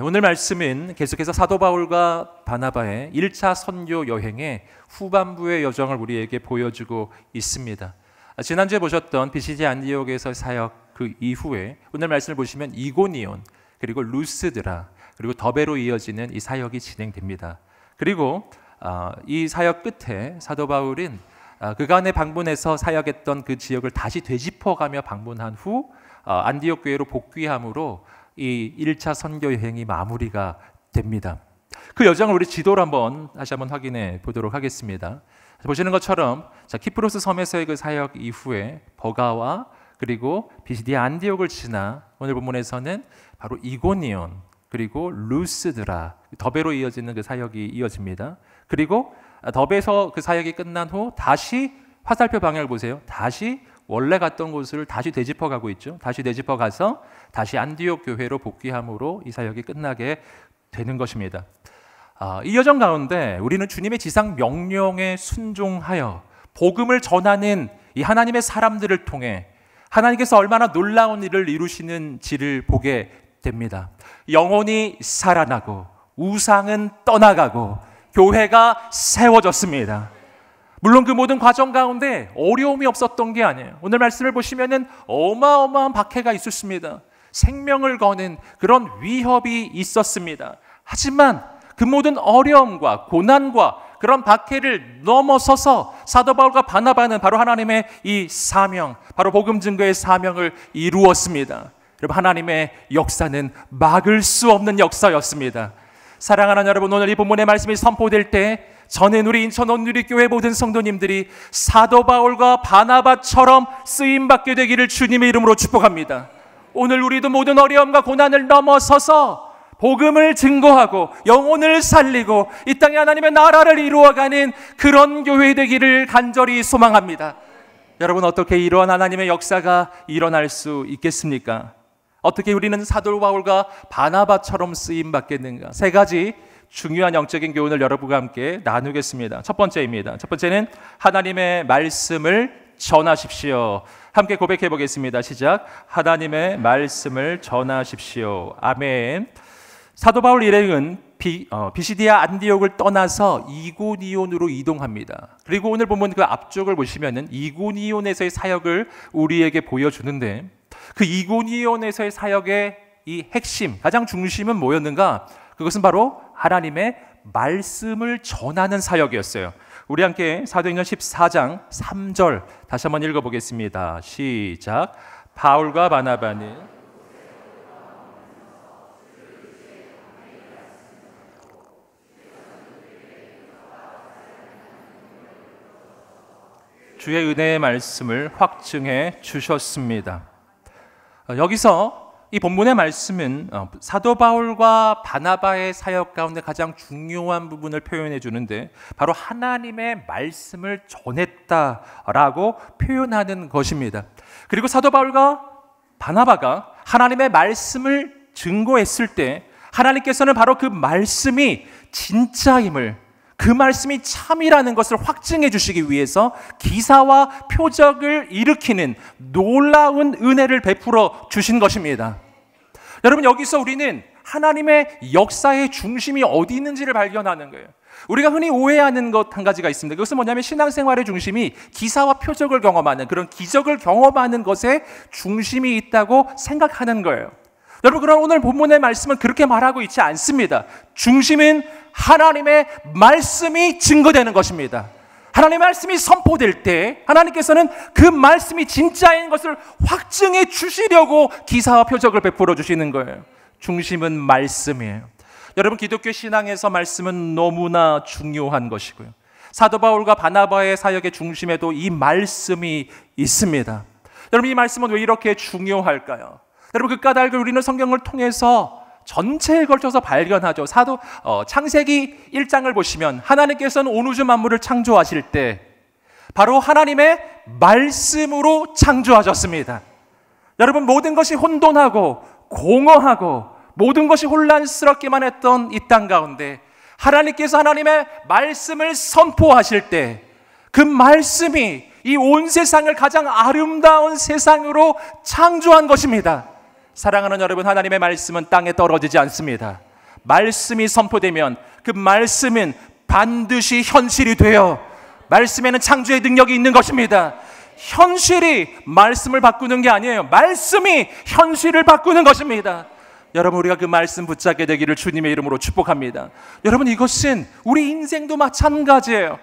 오늘 말씀은 계속해서 사도 바울과 바나바의 1차 선교 여행의 후반부의 여정을 우리에게 보여주고 있습니다. 지난주에 보셨던 비시디아 안디옥에서 사역 그 이후에 오늘 말씀을 보시면 이고니온 그리고 루스드라 그리고 더베로 이어지는 이 사역이 진행됩니다. 그리고 이 사역 끝에 사도 바울은 그간에 방문해서 사역했던 그 지역을 다시 되짚어가며 방문한 후 안디옥 교회로 복귀함으로 이 1차 선교 여행이 마무리가 됩니다. 그 여정을 우리 지도로 다시 한번 확인해 보도록 하겠습니다. 보시는 것처럼 키프로스 섬에서의 그 사역 이후에 버가와 그리고 비시디아 안디옥을 지나 오늘 본문에서는 바로 이고니온 그리고 루스드라 더베로 이어지는 그 사역이 이어집니다. 그리고 더베에서 그 사역이 끝난 후 다시 화살표 방향을 보세요. 다시 원래 갔던 곳을 다시 되짚어 가고 있죠. 다시 되짚어 가서 다시 안디옥 교회로 복귀함으로 이 사역이 끝나게 되는 것입니다. 이 여정 가운데 우리는 주님의 지상 명령에 순종하여 복음을 전하는 이 하나님의 사람들을 통해 하나님께서 얼마나 놀라운 일을 이루시는지를 보게 됩니다. 영혼이 살아나고 우상은 떠나가고 교회가 세워졌습니다. 물론 그 모든 과정 가운데 어려움이 없었던 게 아니에요. 오늘 말씀을 보시면은 어마어마한 박해가 있었습니다. 생명을 거는 그런 위협이 있었습니다. 하지만 그 모든 어려움과 고난과 그런 박해를 넘어서서 사도 바울과 바나바는 바로 하나님의 이 사명, 바로 복음 증거의 사명을 이루었습니다. 여러분, 하나님의 역사는 막을 수 없는 역사였습니다. 사랑하는 여러분, 오늘 이 본문의 말씀이 선포될 때 저는 우리 인천 온누리교회 모든 성도님들이 사도 바울과 바나바처럼 쓰임받게 되기를 주님의 이름으로 축복합니다. 오늘 우리도 모든 어려움과 고난을 넘어서서 복음을 증거하고 영혼을 살리고 이 땅에 하나님의 나라를 이루어가는 그런 교회 되기를 간절히 소망합니다. 여러분, 어떻게 이러한 하나님의 역사가 일어날 수 있겠습니까? 어떻게 우리는 사도 바울과 바나바처럼 쓰임받겠는가? 세 가지 중요한 영적인 교훈을 여러분과 함께 나누겠습니다. 첫 번째입니다. 첫 번째는 하나님의 말씀을 전하십시오. 함께 고백해 보겠습니다. 시작. 하나님의 말씀을 전하십시오. 아멘. 사도 바울 일행은 비시디아 안디옥을 떠나서 이고니온으로 이동합니다. 그리고 오늘 보면 그 앞쪽을 보시면은 이고니온에서의 사역을 우리에게 보여주는데, 그 이고니온에서의 사역의 이 핵심, 가장 중심은 뭐였는가? 그것은 바로 하나님의 말씀을 전하는 사역이었어요. 우리 함께 사도행전 14장 3절 다시 한번 읽어보겠습니다. 시작. 바울과 바나바는 주의 은혜의 말씀을 확증해 주셨습니다. 여기서 이 본문의 말씀은 사도 바울과 바나바의 사역 가운데 가장 중요한 부분을 표현해 주는데, 바로 하나님의 말씀을 전했다라고 표현하는 것입니다. 그리고 사도 바울과 바나바가 하나님의 말씀을 증거했을 때 하나님께서는 바로 그 말씀이 진짜임을, 그 말씀이 참이라는 것을 확증해 주시기 위해서 기사와 표적을 일으키는 놀라운 은혜를 베풀어 주신 것입니다. 여러분, 여기서 우리는 하나님의 역사의 중심이 어디 있는지를 발견하는 거예요. 우리가 흔히 오해하는 것 한 가지가 있습니다. 그것은 뭐냐면 신앙생활의 중심이 기사와 표적을 경험하는, 그런 기적을 경험하는 것에 중심이 있다고 생각하는 거예요. 여러분, 그럼 오늘 본문의 말씀은 그렇게 말하고 있지 않습니다. 중심은 하나님의 말씀이 증거되는 것입니다. 하나님의 말씀이 선포될 때 하나님께서는 그 말씀이 진짜인 것을 확증해 주시려고 기사와 표적을 베풀어 주시는 거예요. 중심은 말씀이에요. 여러분, 기독교 신앙에서 말씀은 너무나 중요한 것이고요. 사도 바울과 바나바의 사역의 중심에도 이 말씀이 있습니다. 여러분, 이 말씀은 왜 이렇게 중요할까요? 여러분, 그 까닭을 우리는 성경을 통해서 전체에 걸쳐서 발견하죠. 창세기 1장을 보시면 하나님께서는 온 우주 만물을 창조하실 때 바로 하나님의 말씀으로 창조하셨습니다. 여러분, 모든 것이 혼돈하고 공허하고 모든 것이 혼란스럽기만 했던 이 땅 가운데 하나님께서 하나님의 말씀을 선포하실 때 그 말씀이 이 온 세상을 가장 아름다운 세상으로 창조한 것입니다. 사랑하는 여러분, 하나님의 말씀은 땅에 떨어지지 않습니다. 말씀이 선포되면 그 말씀은 반드시 현실이 돼요. 말씀에는 창조의 능력이 있는 것입니다. 현실이 말씀을 바꾸는 게 아니에요. 말씀이 현실을 바꾸는 것입니다. 여러분, 우리가 그 말씀 붙잡게 되기를 주님의 이름으로 축복합니다. 여러분, 이것은 우리 인생도 마찬가지예요.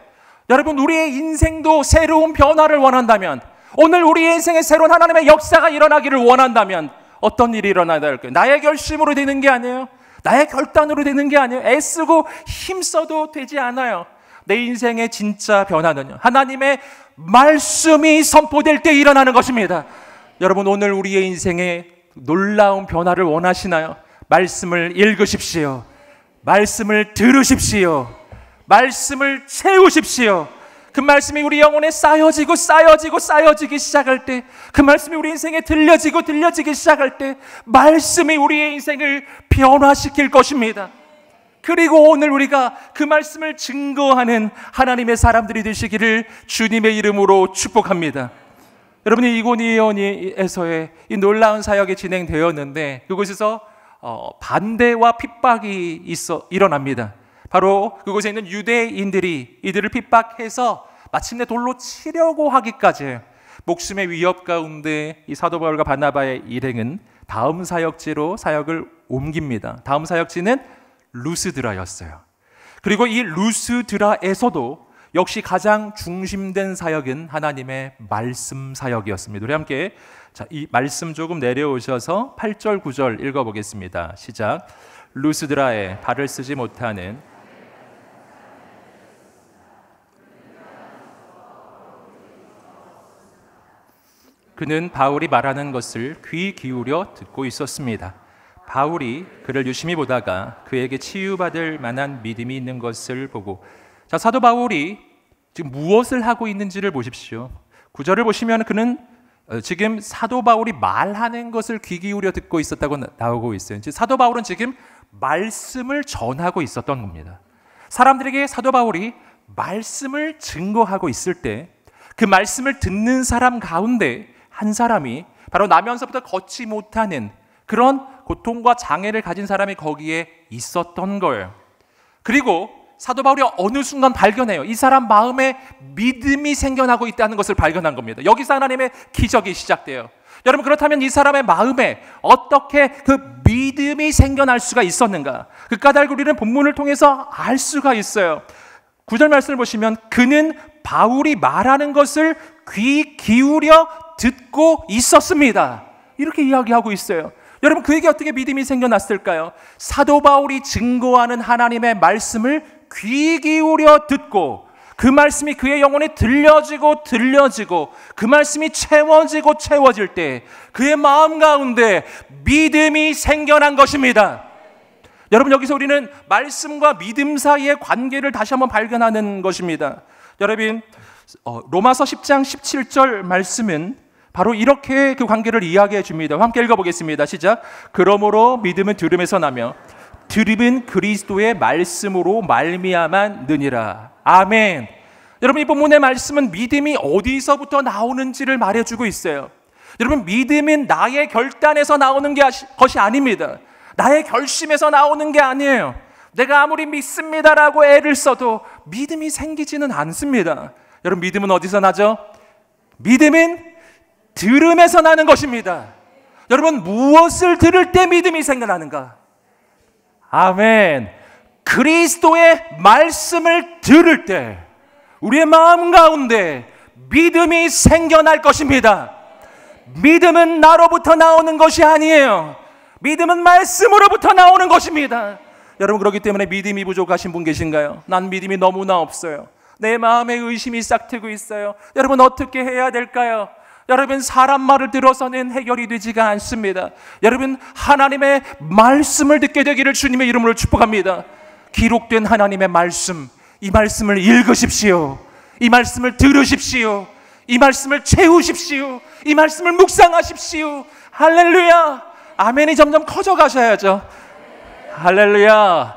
여러분, 우리의 인생도 새로운 변화를 원한다면, 오늘 우리의 인생에 새로운 하나님의 역사가 일어나기를 원한다면 어떤 일이 일어나야 될까요? 나의 결심으로 되는 게 아니에요. 나의 결단으로 되는 게 아니에요. 애쓰고 힘써도 되지 않아요. 내 인생의 진짜 변화는요, 하나님의 말씀이 선포될 때 일어나는 것입니다. 여러분, 오늘 우리의 인생에 놀라운 변화를 원하시나요? 말씀을 읽으십시오. 말씀을 들으십시오. 말씀을 채우십시오. 그 말씀이 우리 영혼에 쌓여지기 시작할 때, 그 말씀이 우리 인생에 들려지기 시작할 때, 말씀이 우리의 인생을 변화시킬 것입니다. 그리고 오늘 우리가 그 말씀을 증거하는 하나님의 사람들이 되시기를 주님의 이름으로 축복합니다. 여러분이 이고니온에서의 이 놀라운 사역이 진행되었는데, 그곳에서 반대와 핍박이 일어납니다. 바로 그곳에 있는 유대인들이 이들을 핍박해서 마침내 돌로 치려고 하기까지 목숨의 위협 가운데 이 사도 바울과 바나바의 일행은 다음 사역지로 사역을 옮깁니다. 다음 사역지는 루스드라였어요. 그리고 이 루스드라에서도 역시 가장 중심된 사역은 하나님의 말씀 사역이었습니다. 우리 함께 이 말씀 조금 내려오셔서 8절 9절 읽어보겠습니다. 시작. 루스드라에 발을 쓰지 못하는 그는 바울이 말하는 것을 귀 기울여 듣고 있었습니다. 바울이 그를 유심히 보다가 그에게 치유받을 만한 믿음이 있는 것을 보고, 자, 사도 바울이 지금 무엇을 하고 있는지를 보십시오. 9절을 보시면 그는 지금 사도 바울이 말하는 것을 귀 기울여 듣고 있었다고 나오고 있어요. 사도 바울은 지금 말씀을 전하고 있었던 겁니다. 사람들에게 사도 바울이 말씀을 증거하고 있을 때 그 말씀을 듣는 사람 가운데 한 사람이 바로 나면서부터 걷지 못하는 그런 고통과 장애를 가진 사람이 거기에 있었던 거예요. 그리고 사도 바울이 어느 순간 발견해요. 이 사람 마음에 믿음이 생겨나고 있다는 것을 발견한 겁니다. 여기서 하나님의 기적이 시작돼요. 여러분, 그렇다면 이 사람의 마음에 어떻게 그 믿음이 생겨날 수가 있었는가? 그 까닭을 우리는 본문을 통해서 알 수가 있어요. 9절 말씀을 보시면 그는 바울이 말하는 것을 귀 기울여 듣고 있었습니다. 이렇게 이야기하고 있어요. 여러분, 그에게 어떻게 믿음이 생겨났을까요? 사도 바울이 증거하는 하나님의 말씀을 귀 기울여 듣고 그 말씀이 그의 영혼에 들려지고 그 말씀이 채워질 때 그의 마음 가운데 믿음이 생겨난 것입니다. 여러분, 여기서 우리는 말씀과 믿음 사이의 관계를 다시 한번 발견하는 것입니다. 여러분, 로마서 10장 17절 말씀은 바로 이렇게 그 관계를 이야기해 줍니다. 함께 읽어보겠습니다. 시작. 그러므로 믿음은 들음에서 나며 들음은 그리스도의 말씀으로 말미암았느니라. 아멘. 여러분, 이 본문의 말씀은 믿음이 어디서부터 나오는지를 말해주고 있어요. 여러분, 믿음은 나의 결단에서 나오는 것이 아닙니다. 나의 결심에서 나오는 게 아니에요. 내가 아무리 믿습니다라고 애를 써도 믿음이 생기지는 않습니다. 여러분, 믿음은 어디서 나죠? 믿음은 들음에서 나는 것입니다. 여러분, 무엇을 들을 때 믿음이 생겨나는가? 아멘. 그리스도의 말씀을 들을 때 우리의 마음 가운데 믿음이 생겨날 것입니다. 믿음은 나로부터 나오는 것이 아니에요. 믿음은 말씀으로부터 나오는 것입니다. 여러분, 그렇기 때문에 믿음이 부족하신 분 계신가요? 난 믿음이 너무나 없어요. 내 마음에 의심이 싹트고 있어요. 여러분, 어떻게 해야 될까요? 여러분, 사람 말을 들어서는 해결이 되지가 않습니다. 여러분, 하나님의 말씀을 듣게 되기를 주님의 이름으로 축복합니다. 기록된 하나님의 말씀, 이 말씀을 읽으십시오. 이 말씀을 들으십시오. 이 말씀을 채우십시오. 이 말씀을 묵상하십시오. 할렐루야. 아멘이 점점 커져 가셔야죠. 할렐루야.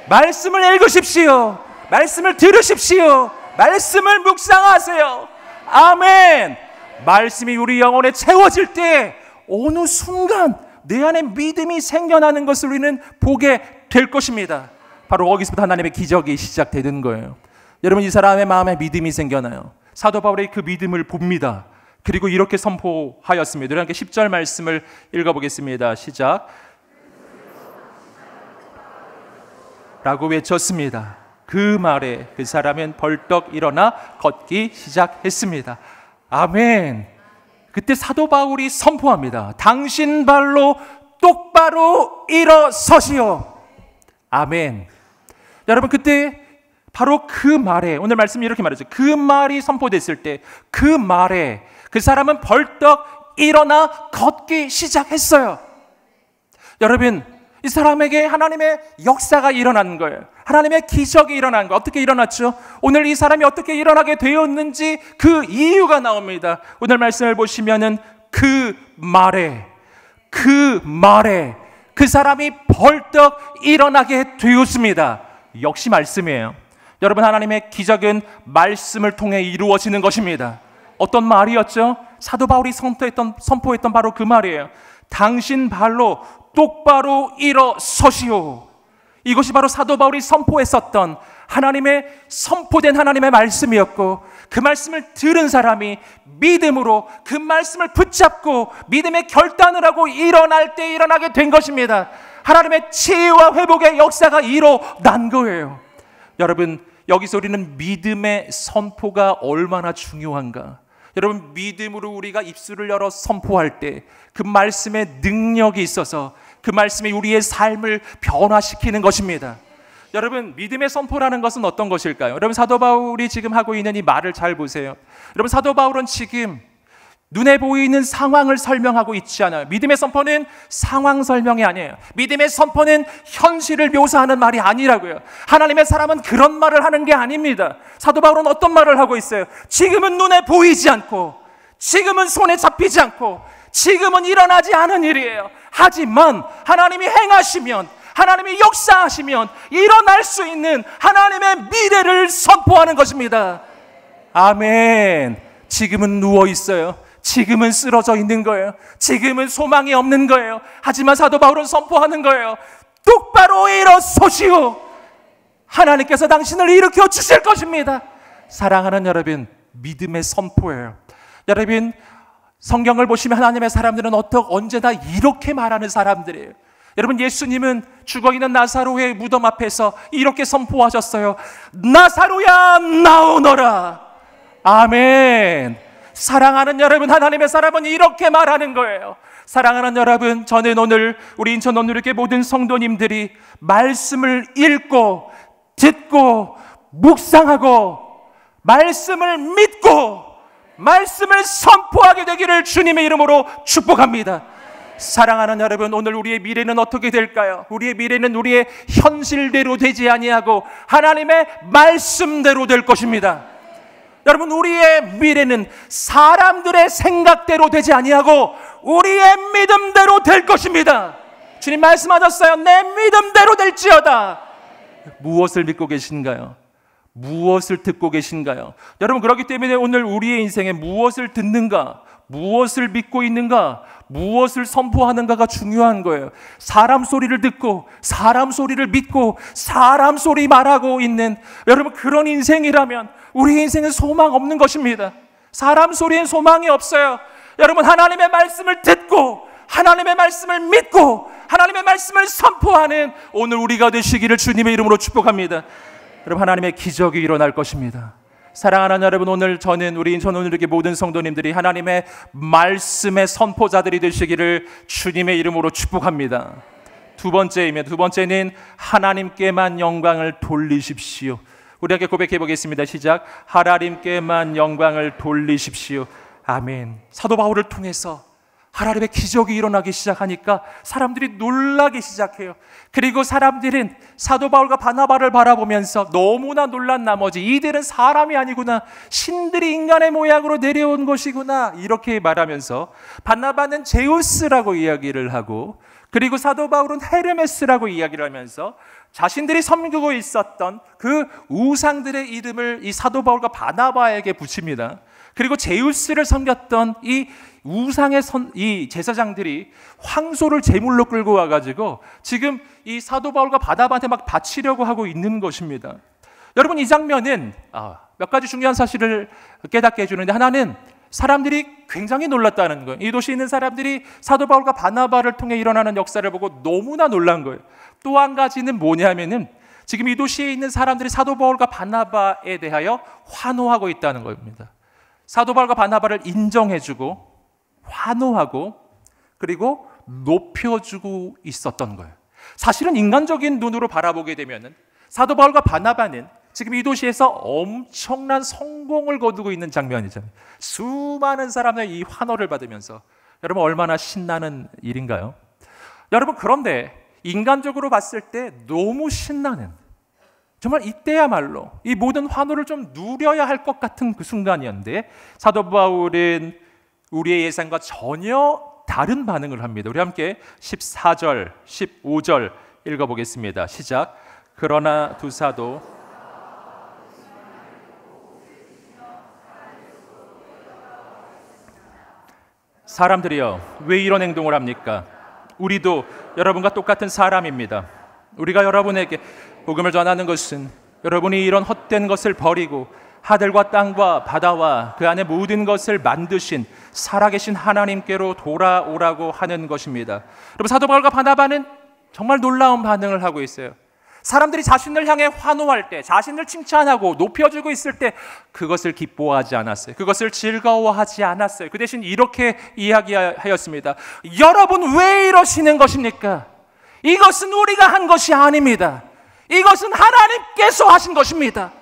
말씀을 읽으십시오. 말씀을 들으십시오. 말씀을 묵상하세요. 아멘. 말씀이 우리 영혼에 채워질 때 어느 순간 내 안에 믿음이 생겨나는 것을 우리는 보게 될 것입니다. 바로 거기서부터 하나님의 기적이 시작되는 거예요. 여러분, 이 사람의 마음에 믿음이 생겨나요. 사도 바울이 그 믿음을 봅니다. 그리고 이렇게 선포하였습니다. 이렇게 10절 말씀을 읽어보겠습니다. 시작. 라고 외쳤습니다. 그 말에 그 사람은 벌떡 일어나 걷기 시작했습니다. 아멘. 그때 사도 바울이 선포합니다. 당신 발로 똑바로 일어서시오. 아멘. 여러분, 그때 바로 그 말에, 오늘 말씀이 이렇게 말하죠. 그 말이 선포됐을 때 그 말에 그 사람은 벌떡 일어나 걷기 시작했어요. 여러분, 이 사람에게 하나님의 역사가 일어난 거예요. 하나님의 기적이 일어난 거예요. 어떻게 일어났죠? 오늘 이 사람이 어떻게 일어나게 되었는지 그 이유가 나옵니다. 오늘 말씀을 보시면은 그 말에 그 사람이 벌떡 일어나게 되었습니다. 역시 말씀이에요. 여러분, 하나님의 기적은 말씀을 통해 이루어지는 것입니다. 어떤 말이었죠? 사도 바울이 선포했던 바로 그 말이에요. 당신 발로 똑바로 일어서시오. 이것이 바로 사도 바울이 선포했었던 하나님의 선포된 하나님의 말씀이었고, 그 말씀을 들은 사람이 믿음으로 그 말씀을 붙잡고 믿음의 결단을 하고 일어날 때 일어나게 된 것입니다. 하나님의 치유와 회복의 역사가 일어난 거예요. 여러분, 여기서 우리는 믿음의 선포가 얼마나 중요한가. 여러분, 믿음으로 우리가 입술을 열어 선포할 때 그 말씀의 능력이 있어서 그 말씀이 우리의 삶을 변화시키는 것입니다. 여러분, 믿음의 선포라는 것은 어떤 것일까요? 여러분, 사도 바울이 지금 하고 있는 이 말을 잘 보세요. 여러분, 사도 바울은 지금 눈에 보이는 상황을 설명하고 있지 않아요. 믿음의 선포는 상황 설명이 아니에요. 믿음의 선포는 현실을 묘사하는 말이 아니라고요. 하나님의 사람은 그런 말을 하는 게 아닙니다. 사도 바울은 어떤 말을 하고 있어요? 지금은 눈에 보이지 않고, 지금은 손에 잡히지 않고, 지금은 일어나지 않은 일이에요. 하지만 하나님이 행하시면, 하나님이 역사하시면 일어날 수 있는 하나님의 미래를 선포하는 것입니다. 아멘. 지금은 누워 있어요. 지금은 쓰러져 있는 거예요. 지금은 소망이 없는 거예요. 하지만 사도 바울은 선포하는 거예요. 똑바로 일어서시오. 하나님께서 당신을 일으켜 주실 것입니다. 사랑하는 여러분, 믿음의 선포예요. 여러분, 성경을 보시면 하나님의 사람들은 언제나 이렇게 말하는 사람들이에요. 여러분, 예수님은 죽어있는 나사로의 무덤 앞에서 이렇게 선포하셨어요. 나사로야, 나오너라. 아멘. 사랑하는 여러분, 하나님의 사람은 이렇게 말하는 거예요. 사랑하는 여러분, 저는 오늘 우리 인천 온누리교회 모든 성도님들이 말씀을 읽고 듣고 묵상하고 말씀을 믿고 말씀을 선포하게 되기를 주님의 이름으로 축복합니다. 사랑하는 여러분, 오늘 우리의 미래는 어떻게 될까요? 우리의 미래는 우리의 현실대로 되지 아니하고 하나님의 말씀대로 될 것입니다. 여러분, 우리의 미래는 사람들의 생각대로 되지 아니하고 우리의 믿음대로 될 것입니다. 주님 말씀하셨어요. 내 믿음대로 될지어다. 무엇을 믿고 계신가요? 무엇을 듣고 계신가요? 여러분, 그렇기 때문에 오늘 우리의 인생에 무엇을 듣는가, 무엇을 믿고 있는가, 무엇을 선포하는가가 중요한 거예요. 사람 소리를 듣고 사람 소리를 믿고 사람 소리 말하고 있는, 여러분, 그런 인생이라면 우리 인생은 소망 없는 것입니다. 사람 소리엔 소망이 없어요. 여러분, 하나님의 말씀을 듣고 하나님의 말씀을 믿고 하나님의 말씀을 선포하는 오늘 우리가 되시기를 주님의 이름으로 축복합니다. 여러분, 하나님의 기적이 일어날 것입니다. 사랑하는 여러분, 오늘 저는 우리 인천 온누리교회 모든 성도님들이 하나님의 말씀의 선포자들이 되시기를 주님의 이름으로 축복합니다. 두 번째는 하나님께만 영광을 돌리십시오. 우리 함께 고백해 보겠습니다. 시작. 하나님께만 영광을 돌리십시오. 아멘. 사도 바울을 통해서 하나님의 기적이 일어나기 시작하니까 사람들이 놀라기 시작해요. 그리고 사람들은 사도 바울과 바나바를 바라보면서 너무나 놀란 나머지 이들은 사람이 아니구나, 신들이 인간의 모양으로 내려온 것이구나, 이렇게 말하면서 바나바는 제우스라고 이야기를 하고, 그리고 사도 바울은 헤르메스라고 이야기를 하면서 자신들이 섬기고 있었던 그 우상들의 이름을 이 사도 바울과 바나바에게 붙입니다. 그리고 제우스를 섬겼던 이 우상의 이 제사장들이 황소를 제물로 끌고 와가지고 지금 이 사도 바울과 바나바한테 막 바치려고 하고 있는 것입니다. 여러분, 이 장면은 몇 가지 중요한 사실을 깨닫게 해주는데, 하나는 사람들이 굉장히 놀랐다는 거예요. 이 도시에 있는 사람들이 사도 바울과 바나바를 통해 일어나는 역사를 보고 너무나 놀란 거예요. 또 한 가지는 뭐냐면은 지금 이 도시에 있는 사람들이 사도 바울과 바나바에 대하여 환호하고 있다는 겁니다. 사도 바울과 바나바를 인정해주고 환호하고 그리고 높여주고 있었던 거예요. 사실은 인간적인 눈으로 바라보게 되면은 사도 바울과 바나바는 지금 이 도시에서 엄청난 성공을 거두고 있는 장면이잖아요. 수많은 사람의 이 환호를 받으면서 여러분 얼마나 신나는 일인가요? 여러분, 그런데 인간적으로 봤을 때 너무 신나는, 정말 이때야말로 이 모든 환호를 좀 누려야 할 것 같은 그 순간이었는데 사도 바울은 우리의 예상과 전혀 다른 반응을 합니다. 우리 함께 14절, 15절 읽어보겠습니다. 시작. 그러나 두 사도 사람들이여 왜 이런 행동을 합니까? 우리도 여러분과 똑같은 사람입니다. 우리가 여러분에게 복음을 전하는 것은 여러분이 이런 헛된 것을 버리고 하늘과 땅과 바다와 그 안에 모든 것을 만드신 살아계신 하나님께로 돌아오라고 하는 것입니다. 여러분, 사도 바울과 바나바는 정말 놀라운 반응을 하고 있어요. 사람들이 자신을 향해 환호할 때, 자신을 칭찬하고 높여주고 있을 때 그것을 기뻐하지 않았어요. 그것을 즐거워하지 않았어요. 그 대신 이렇게 이야기하였습니다. 여러분, 왜 이러시는 것입니까? 이것은 우리가 한 것이 아닙니다. 이것은 하나님께서 하신 것입니다.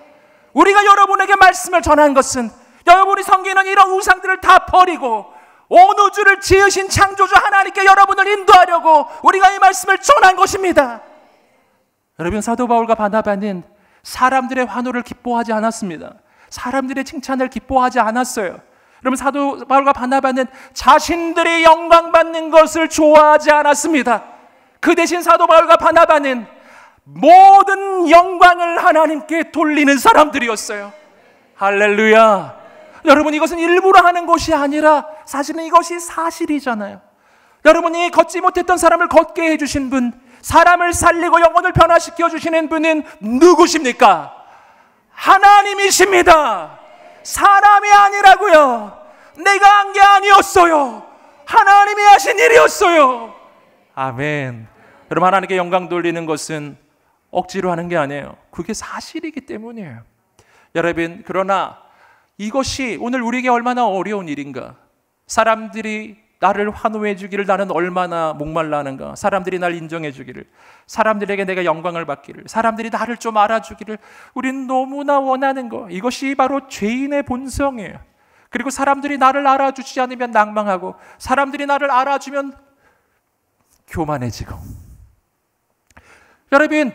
우리가 여러분에게 말씀을 전한 것은 여러분이 섬기는 이런 우상들을 다 버리고 온 우주를 지으신 창조주 하나님께 여러분을 인도하려고 우리가 이 말씀을 전한 것입니다. 여러분, 사도 바울과 바나바는 사람들의 환호를 기뻐하지 않았습니다. 사람들의 칭찬을 기뻐하지 않았어요. 여러분, 사도 바울과 바나바는 자신들이 영광받는 것을 좋아하지 않았습니다. 그 대신 사도 바울과 바나바는 모든 영광을 하나님께 돌리는 사람들이었어요. 할렐루야. 여러분, 이것은 일부러 하는 것이 아니라 사실은 이것이 사실이잖아요. 여러분이 걷지 못했던 사람을 걷게 해주신 분, 사람을 살리고 영혼을 변화시켜 주시는 분은 누구십니까? 하나님이십니다. 사람이 아니라고요. 내가 한 게 아니었어요. 하나님이 하신 일이었어요. 아멘. 여러분, 하나님께 영광 돌리는 것은 억지로 하는 게 아니에요. 그게 사실이기 때문이에요. 여러분, 그러나 이것이 오늘 우리에게 얼마나 어려운 일인가. 사람들이 나를 환호해 주기를 나는 얼마나 목말라 하는가. 사람들이 날 인정해 주기를, 사람들에게 내가 영광을 받기를, 사람들이 나를 좀 알아주기를 우리는 너무나 원하는 거. 이것이 바로 죄인의 본성이에요. 그리고 사람들이 나를 알아주지 않으면 낭망하고, 사람들이 나를 알아주면 교만해지고. 여러분,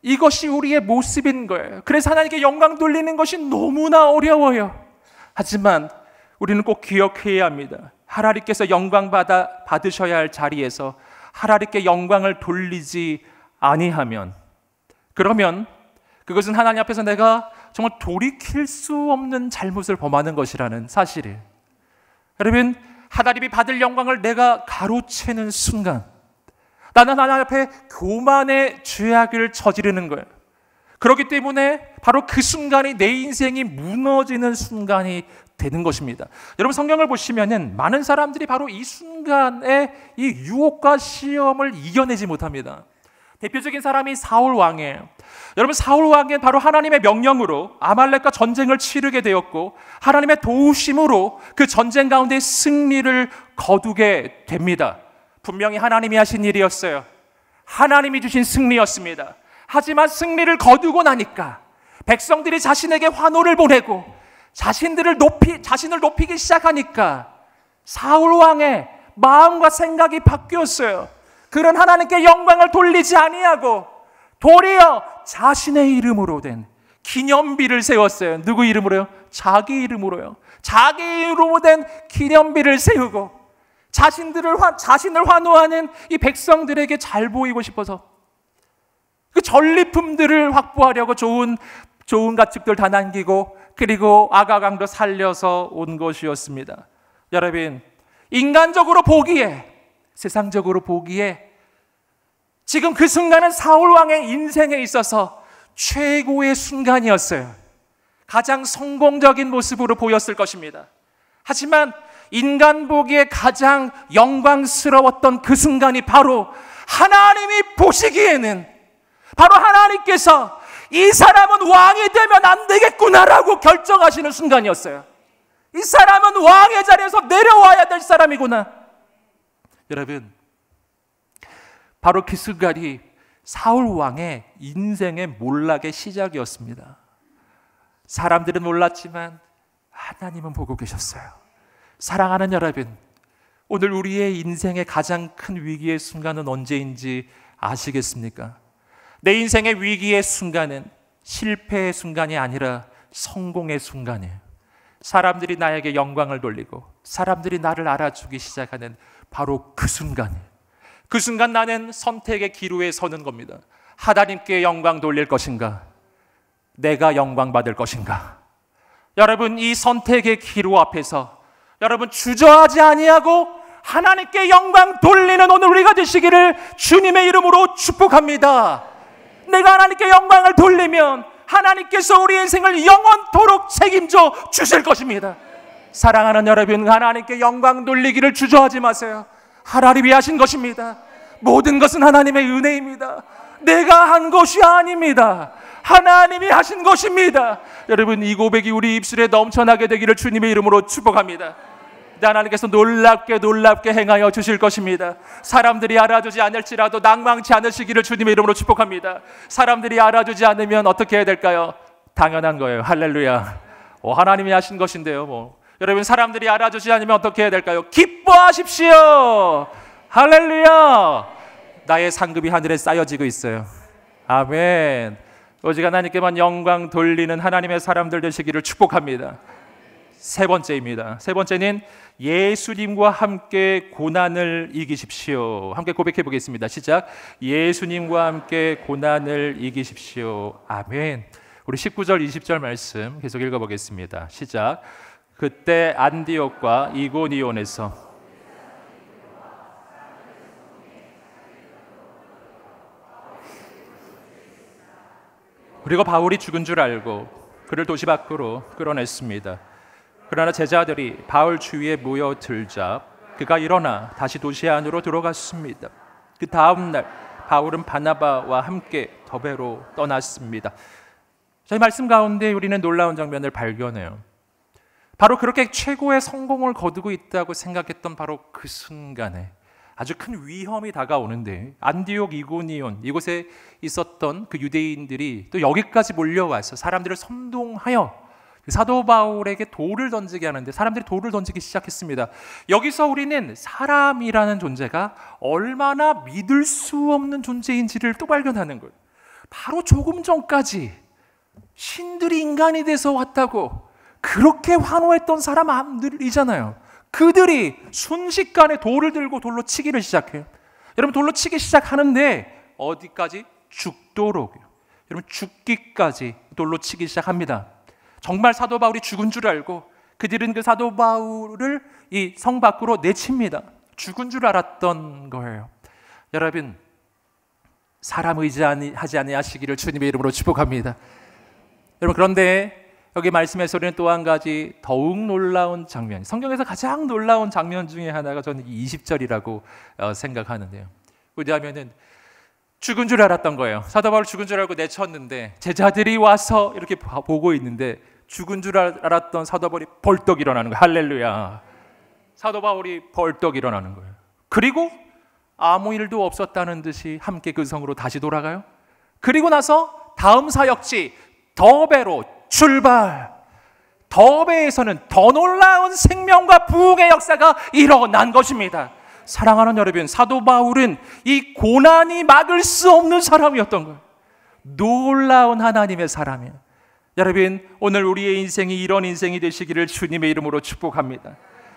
이것이 우리의 모습인 거예요. 그래서 하나님께 영광 돌리는 것이 너무나 어려워요. 하지만 우리는 꼭 기억해야 합니다. 하나님께서 영광 받으셔야 할 자리에서 하나님께 영광을 돌리지 아니하면, 그러면 그것은 하나님 앞에서 내가 정말 돌이킬 수 없는 잘못을 범하는 것이라는 사실이에요. 여러분, 하나님이 받을 영광을 내가 가로채는 순간 나는 하나님 앞에 교만의 죄악을 저지르는 거예요. 그렇기 때문에 바로 그 순간이 내 인생이 무너지는 순간이 되는 것입니다. 여러분, 성경을 보시면은 많은 사람들이 바로 이 순간에 이 유혹과 시험을 이겨내지 못합니다. 대표적인 사람이 사울 왕이에요. 여러분, 사울 왕은 바로 하나님의 명령으로 아말렉과 전쟁을 치르게 되었고 하나님의 도우심으로 그 전쟁 가운데 승리를 거두게 됩니다. 분명히 하나님이 하신 일이었어요. 하나님이 주신 승리였습니다. 하지만 승리를 거두고 나니까 백성들이 자신에게 환호를 보내고 자신을 높이기 시작하니까 사울 왕의 마음과 생각이 바뀌었어요. 그런 하나님께 영광을 돌리지 아니하고 도리어 자신의 이름으로 된 기념비를 세웠어요. 누구 이름으로요? 자기 이름으로요. 자기 이름으로 된 기념비를 세우고 자신을 환호하는 이 백성들에게 잘 보이고 싶어서 그 전리품들을 확보하려고 좋은 가축들 다 남기고 그리고 아가강도 살려서 온 것이었습니다. 여러분, 인간적으로 보기에, 세상적으로 보기에 지금 그 순간은 사울 왕의 인생에 있어서 최고의 순간이었어요. 가장 성공적인 모습으로 보였을 것입니다. 하지만 인간 보기에 가장 영광스러웠던 그 순간이 바로 하나님이 보시기에는, 바로 하나님께서 이 사람은 왕이 되면 안 되겠구나라고 결정하시는 순간이었어요. 이 사람은 왕의 자리에서 내려와야 될 사람이구나. 여러분, 바로 그 순간이 사울 왕의 인생의 몰락의 시작이었습니다. 사람들은 몰랐지만 하나님은 보고 계셨어요. 사랑하는 여러분, 오늘 우리의 인생의 가장 큰 위기의 순간은 언제인지 아시겠습니까? 내 인생의 위기의 순간은 실패의 순간이 아니라 성공의 순간이에요. 사람들이 나에게 영광을 돌리고 사람들이 나를 알아주기 시작하는 바로 그 순간이에요. 그 순간 나는 선택의 기로에 서는 겁니다. 하나님께 영광 돌릴 것인가? 내가 영광 받을 것인가? 여러분, 이 선택의 기로 앞에서 여러분 주저하지 아니하고 하나님께 영광 돌리는 오늘 우리가 되시기를 주님의 이름으로 축복합니다. 내가 하나님께 영광을 돌리면 하나님께서 우리 인생을 영원토록 책임져 주실 것입니다. 사랑하는 여러분, 하나님께 영광 돌리기를 주저하지 마세요. 하나님이 하신 것입니다. 모든 것은 하나님의 은혜입니다. 내가 한 것이 아닙니다. 하나님이 하신 것입니다. 여러분, 이 고백이 우리 입술에 넘쳐나게 되기를 주님의 이름으로 축복합니다. 하나님께서 놀랍게 행하여 주실 것입니다. 사람들이 알아주지 않을지라도 낭망치 않으시기를 주님의 이름으로 축복합니다. 사람들이 알아주지 않으면 어떻게 해야 될까요? 당연한 거예요. 할렐루야. 하나님이 하신 것인데요. 여러분, 사람들이 알아주지 않으면 어떻게 해야 될까요? 기뻐하십시오. 할렐루야. 나의 상급이 하늘에 쌓여지고 있어요. 아멘. 오직 하나님께만 영광 돌리는 하나님의 사람들 되시기를 축복합니다. 세 번째입니다. 세 번째는 예수님과 함께 고난을 이기십시오. 함께 고백해 보겠습니다. 시작. 예수님과 함께 고난을 이기십시오. 아멘. 우리 19절 20절 말씀 계속 읽어보겠습니다. 시작. 그때 안디옥과 이고니온에서 그리고 바울이 죽은 줄 알고 그를 도시 밖으로 끌어냈습니다. 그러나 제자들이 바울 주위에 모여들자 그가 일어나 다시 도시 안으로 들어갔습니다. 그 다음 날 바울은 바나바와 함께 더베로 떠났습니다. 저희 말씀 가운데 우리는 놀라운 장면을 발견해요. 바로 그렇게 최고의 성공을 거두고 있다고 생각했던 바로 그 순간에 아주 큰 위험이 다가오는데 안디옥 이고니온 이곳에 있었던 그 유대인들이 또 여기까지 몰려와서 사람들을 선동하여 사도 바울에게 돌을 던지게 하는데 사람들이 돌을 던지기 시작했습니다. 여기서 우리는 사람이라는 존재가 얼마나 믿을 수 없는 존재인지를 또 발견하는 거예요. 바로 조금 전까지 신들이 인간이 돼서 왔다고 그렇게 환호했던 사람들이잖아요. 그들이 순식간에 돌을 들고 돌로 치기를 시작해요. 여러분, 돌로 치기 시작하는데 어디까지? 죽도록요. 여러분, 죽기까지 돌로 치기 시작합니다. 정말 사도 바울이 죽은 줄 알고 그들은 그 사도 바울을 이 성 밖으로 내칩니다. 죽은 줄 알았던 거예요. 여러분, 사람 의지하지 아니하시기를 주님의 이름으로 축복합니다. 여러분, 그런데 여기 말씀에서는 또 한 가지 더욱 놀라운 장면, 성경에서 가장 놀라운 장면 중에 하나가 저는 20절이라고 생각하는데요. 왜냐하면 죽은 줄 알았던 거예요. 사도 바울 죽은 줄 알고 내쳤는데 제자들이 와서 이렇게 보고 있는데 죽은 줄 알았던 사도 바울이 벌떡 일어나는 거예요. 할렐루야. 사도 바울이 벌떡 일어나는 거예요. 그리고 아무 일도 없었다는 듯이 함께 그 성으로 다시 돌아가요. 그리고 나서 다음 사역지 더베로 출발. 더베에서는 더 놀라운 생명과 부흥의 역사가 일어난 것입니다. 사랑하는 여러분, 사도 바울은 이 고난이 막을 수 없는 사람이었던 거예요. 놀라운 하나님의 사람이에요. 여러분, 오늘 우리의 인생이 이런 인생이 되시기를 주님의 이름으로 축복합니다.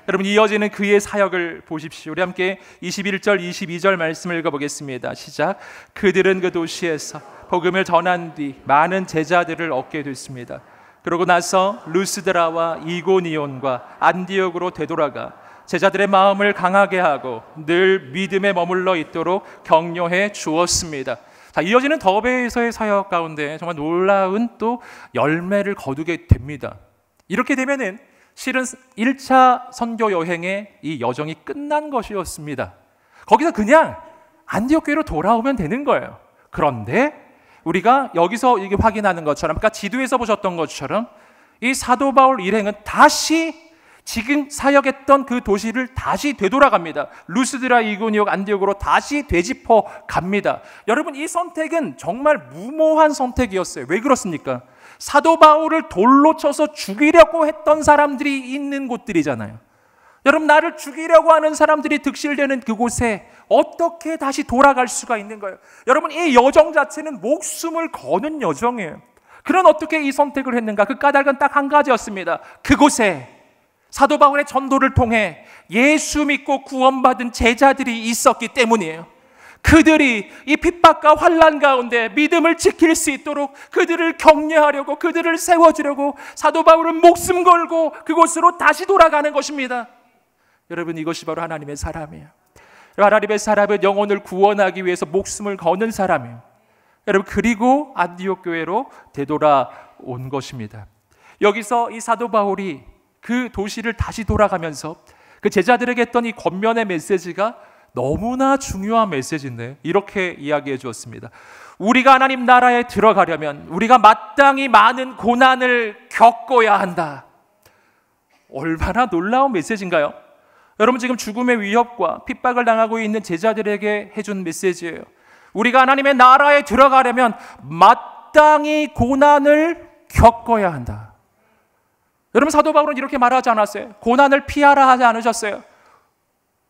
여러분, 이어지는 그의 사역을 보십시오. 우리 함께 21절 22절 말씀을 읽어보겠습니다. 시작. 그들은 그 도시에서 복음을 전한 뒤 많은 제자들을 얻게 됐습니다. 그러고 나서 루스드라와 이고니온과 안디옥으로 되돌아가 제자들의 마음을 강하게 하고 늘 믿음에 머물러 있도록 격려해 주었습니다. 자, 이어지는 더베에서의 사역 가운데 정말 놀라운 또 열매를 거두게 됩니다. 이렇게 되면은 실은 1차 선교 여행의 이 여정이 끝난 것이었습니다. 거기서 그냥 안디옥 교회로 돌아오면 되는 거예요. 그런데 우리가 여기서 이게 확인하는 것처럼, 그러니까 지도에서 보셨던 것처럼 이 사도 바울 일행은 다시 지금 사역했던 그 도시를 다시 되돌아갑니다. 루스드라, 이고니옥, 안디옥으로 다시 되짚어 갑니다. 여러분, 이 선택은 정말 무모한 선택이었어요. 왜 그렇습니까? 사도 바울을 돌로 쳐서 죽이려고 했던 사람들이 있는 곳들이잖아요. 여러분, 나를 죽이려고 하는 사람들이 득실되는 그곳에 어떻게 다시 돌아갈 수가 있는 거예요? 여러분, 이 여정 자체는 목숨을 거는 여정이에요. 그런 어떻게 이 선택을 했는가? 그 까닭은 딱 한 가지였습니다. 그곳에 사도 바울의 전도를 통해 예수 믿고 구원받은 제자들이 있었기 때문이에요. 그들이 이 핍박과 환난 가운데 믿음을 지킬 수 있도록 그들을 격려하려고, 그들을 세워주려고 사도 바울은 목숨 걸고 그곳으로 다시 돌아가는 것입니다. 여러분, 이것이 바로 하나님의 사람이에요. 하나님의 사람은 영혼을 구원하기 위해서 목숨을 거는 사람이에요. 여러분, 그리고 안디옥 교회로 되돌아온 것입니다. 여기서 이 사도 바울이 그 도시를 다시 돌아가면서 그 제자들에게 했던 이 권면의 메시지가 너무나 중요한 메시지인데, 이렇게 이야기해 주었습니다. 우리가 하나님 나라에 들어가려면 우리가 마땅히 많은 고난을 겪어야 한다. 얼마나 놀라운 메시지인가요? 여러분, 지금 죽음의 위협과 핍박을 당하고 있는 제자들에게 해준 메시지예요. 우리가 하나님의 나라에 들어가려면 마땅히 고난을 겪어야 한다. 여러분, 사도 바울은 이렇게 말하지 않았어요. 고난을 피하라 하지 않으셨어요.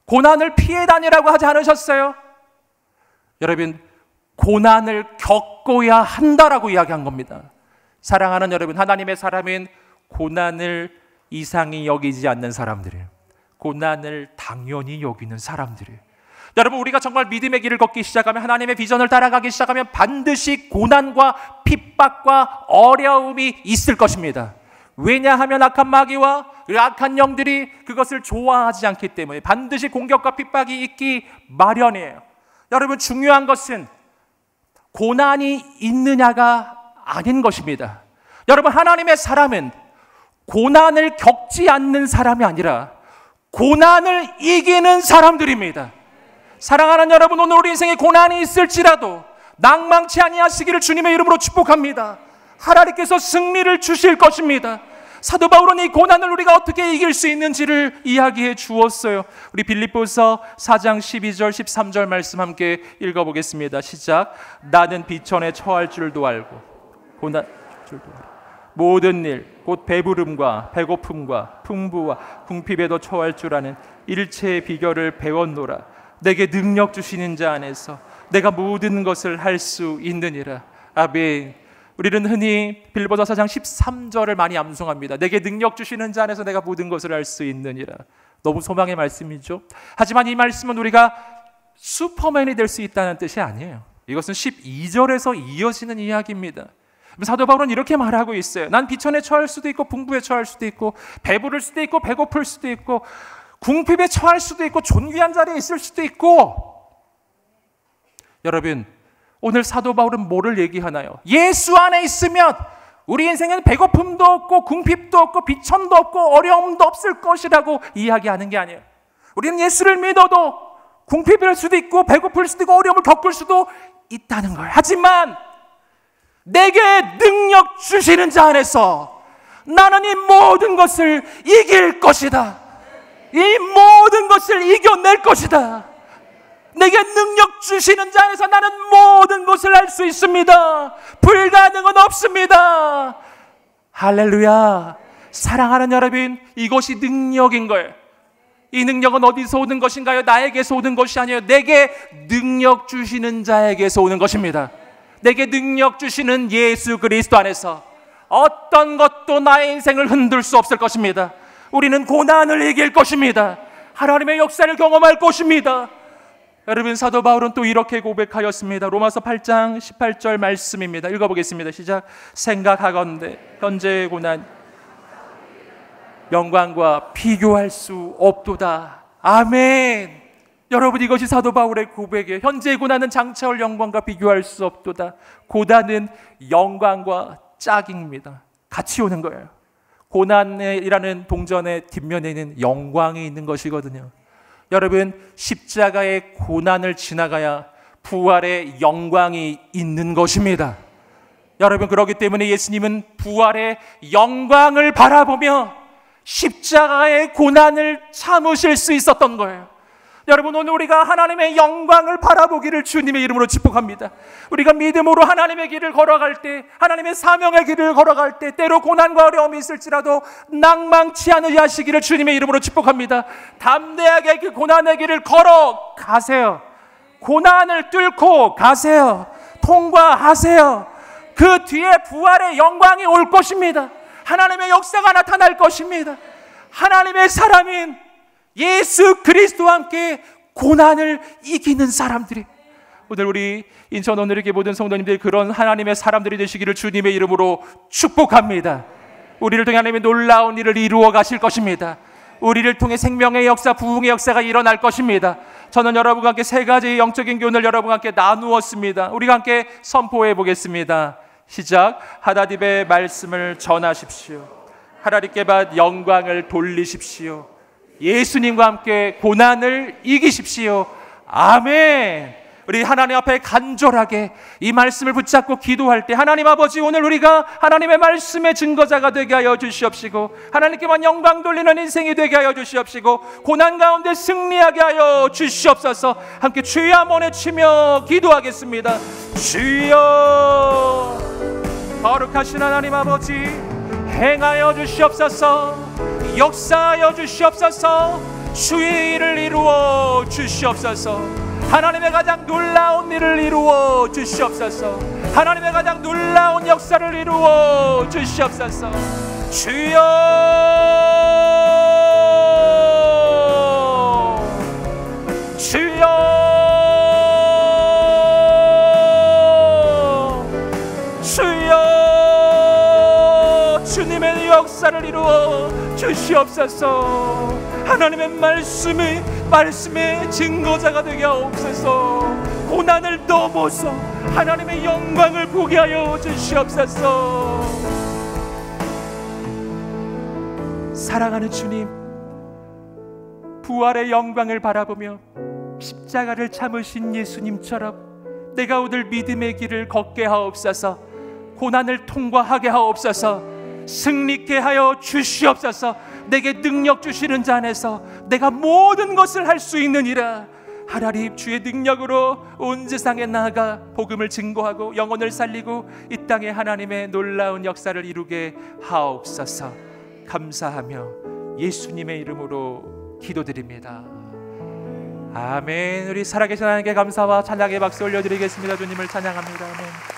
고난을 피해 다니라고 하지 않으셨어요. 여러분, 고난을 겪어야 한다라고 이야기한 겁니다. 사랑하는 여러분, 하나님의 사람은 고난을 이상히 여기지 않는 사람들이에요. 고난을 당연히 여기는 사람들이에요. 여러분, 우리가 정말 믿음의 길을 걷기 시작하면, 하나님의 비전을 따라가기 시작하면 반드시 고난과 핍박과 어려움이 있을 것입니다. 왜냐하면 악한 마귀와 악한 영들이 그것을 좋아하지 않기 때문에 반드시 공격과 핍박이 있기 마련이에요. 여러분, 중요한 것은 고난이 있느냐가 아닌 것입니다. 여러분, 하나님의 사람은 고난을 겪지 않는 사람이 아니라 고난을 이기는 사람들입니다. 사랑하는 여러분, 오늘 우리 인생에 고난이 있을지라도 낭망치 아니하시기를 주님의 이름으로 축복합니다. 하나님께서 승리를 주실 것입니다. 사도 바울은 이 고난을 우리가 어떻게 이길 수 있는지를 이야기해 주었어요. 우리 빌립보서 4장 12절 13절 말씀 함께 읽어보겠습니다. 시작. 나는 비천에 처할 줄도 알고 고난 줄도 알고 모든 일 곧 배부름과 배고픔과 풍부와 궁핍에도 처할 줄 아는 일체의 비결을 배웠노라. 내게 능력 주시는 자 안에서 내가 모든 것을 할 수 있느니라. 아멘. 우리는 흔히 빌립보서 4장 13절을 많이 암송합니다. 내게 능력 주시는 자 안에서 내가 모든 것을 할 수 있느니라. 너무 소망의 말씀이죠. 하지만 이 말씀은 우리가 슈퍼맨이 될 수 있다는 뜻이 아니에요. 이것은 12절에서 이어지는 이야기입니다. 사도 바울은 이렇게 말하고 있어요. 난 비천에 처할 수도 있고 풍부에 처할 수도 있고 배부를 수도 있고 배고플 수도 있고 궁핍에 처할 수도 있고 존귀한 자리에 있을 수도 있고. 여러분, 오늘 사도 바울은 뭐를 얘기하나요? 예수 안에 있으면 우리 인생은 배고픔도 없고 궁핍도 없고 비천도 없고 어려움도 없을 것이라고 이야기하는 게 아니에요. 우리는 예수를 믿어도 궁핍일 수도 있고 배고플 수도 있고 어려움을 겪을 수도 있다는 거예요. 하지만 내게 능력 주시는 자 안에서 나는 이 모든 것을 이길 것이다. 이 모든 것을 이겨낼 것이다. 내게 능력 주시는 자 안에서 나는 모든 것을 할 수 있습니다. 불가능은 없습니다. 할렐루야. 사랑하는 여러분, 이것이 능력인 거예요. 이 능력은 어디서 오는 것인가요? 나에게서 오는 것이 아니에요. 내게 능력 주시는 자에게서 오는 것입니다. 내게 능력 주시는 예수 그리스도 안에서 어떤 것도 나의 인생을 흔들 수 없을 것입니다. 우리는 고난을 이길 것입니다. 하나님의 역사를 경험할 것입니다. 여러분, 사도 바울은 또 이렇게 고백하였습니다. 로마서 8장 18절 말씀입니다. 읽어보겠습니다. 시작. 생각하건대 현재의 고난 영광과 비교할 수 없도다. 아멘. 여러분, 이것이 사도 바울의 고백이에요. 현재의 고난은 장차올 영광과 비교할 수 없도다. 고난은 영광과 짝입니다. 같이 오는 거예요. 고난이라는 동전의 뒷면에는 영광이 있는 것이거든요. 여러분, 십자가의 고난을 지나가야 부활의 영광이 있는 것입니다. 여러분, 그렇기 때문에 예수님은 부활의 영광을 바라보며 십자가의 고난을 참으실 수 있었던 거예요. 여러분, 오늘 우리가 하나님의 영광을 바라보기를 주님의 이름으로 축복합니다. 우리가 믿음으로 하나님의 길을 걸어갈 때, 하나님의 사명의 길을 걸어갈 때 때로 고난과 어려움이 있을지라도 낭망치 않으시기를 주님의 이름으로 축복합니다. 담대하게 그 고난의 길을 걸어가세요. 고난을 뚫고 가세요. 통과하세요. 그 뒤에 부활의 영광이 올 것입니다. 하나님의 역사가 나타날 것입니다. 하나님의 사람인 예수 그리스도와 함께 고난을 이기는 사람들이, 오늘 우리 인천 오늘에게 모든 성도님들이 그런 하나님의 사람들이 되시기를 주님의 이름으로 축복합니다. 우리를 통해 하나님의 놀라운 일을 이루어 가실 것입니다. 우리를 통해 생명의 역사, 부흥의 역사가 일어날 것입니다. 저는 여러분과 함께 세 가지 영적인 교훈을 여러분과 함께 나누었습니다. 우리가 함께 선포해 보겠습니다. 시작. 하나님의 말씀을 전하십시오. 하나님께 받 영광을 돌리십시오. 예수님과 함께 고난을 이기십시오. 아멘. 우리 하나님 앞에 간절하게 이 말씀을 붙잡고 기도할 때, 하나님 아버지, 오늘 우리가 하나님의 말씀의 증거자가 되게 하여 주시옵시고, 하나님께만 영광 돌리는 인생이 되게 하여 주시옵시고, 고난 가운데 승리하게 하여 주시옵소서. 함께 주여 한번 외치며 기도하겠습니다. 주여, 거룩하신 하나님 아버지, 행하여 주시옵소서. 역사하여 주시옵소서. 주의 일을 이루어 주시옵소서. 하나님의 가장 놀라운 일을 이루어 주시옵소서. 하나님의 가장 놀라운 역사를 이루어 주시옵소서. 주여, 주여, 주여, 주님의 역사를 이루어 주시옵소서. 하나님의 말씀의 증거자가 되게 하옵소서. 고난을 넘어서 하나님의 영광을 보게 하여 주시옵소서. 사랑하는 주님, 부활의 영광을 바라보며 십자가를 참으신 예수님처럼 내가 오늘 믿음의 길을 걷게 하옵소서. 고난을 통과하게 하옵소서. 승리케 하여 주시옵소서. 내게 능력 주시는 자 안에서 내가 모든 것을 할 수 있느니라. 하나님, 주의 능력으로 온 세상에 나아가 복음을 증거하고 영혼을 살리고 이 땅에 하나님의 놀라운 역사를 이루게 하옵소서. 감사하며 예수님의 이름으로 기도드립니다. 아멘. 우리 살아계신 하나님께 감사와 찬양의 박수 올려드리겠습니다. 주님을 찬양합니다. 아멘.